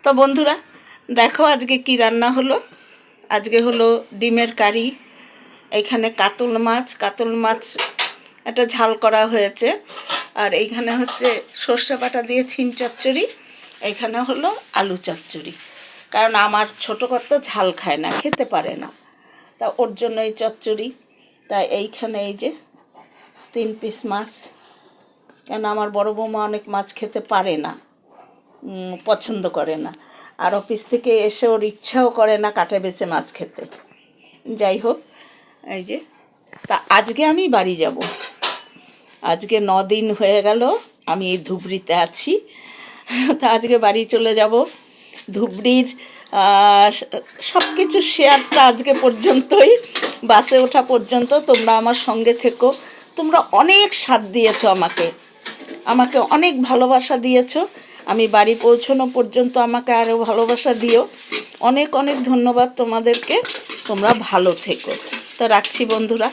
তো বন্ধুরা দেখো আজকে কি রান্না হলো। আজকে হলো ডিমের কারি, এইখানে কাতল মাছ একটা ঝাল করা হয়েছে, আর এইখানে হচ্ছে সর্ষে বাটা দিয়ে ছিম চচ্চড়ি, এইখানে হলো আলু চচ্চড়ি। কারণ আমার ছোটো কর্তা ঝাল খায় না, খেতে পারে না, তা ওর জন্য এই চচ্চড়ি। তাই এইখানে এই যে 3 পিস মাছ, কেন আমার বড় বৌমা অনেক মাছ খেতে পারে না, পছন্দ করে না, আর অফিস থেকে এসে ওর ইচ্ছাও করে না কাটে বেছে মাছ খেতে। যাই হোক, এই যে তা আজকে আমি বাড়ি যাব। আজকে 9 দিন হয়ে গেল আমি এই ধুবড়িতে আছি, তা আজকে বাড়ি চলে যাব। ধুবড়ির সব কিছু শেয়ারটা আজকে পর্যন্তই, বাসে ওঠা পর্যন্ত তোমরা আমার সঙ্গে থেকো। তোমরা অনেক সাথ দিয়েছো, আমাকে অনেক ভালোবাসা দিয়েছো। আমি বাড়ি পৌঁছানো পর্যন্ত আমাকে আরও ভালোবাসা দিও। অনেক অনেক ধন্যবাদ তোমাদেরকে। তোমরা ভালো থেকো। তো রাখছি বন্ধুরা।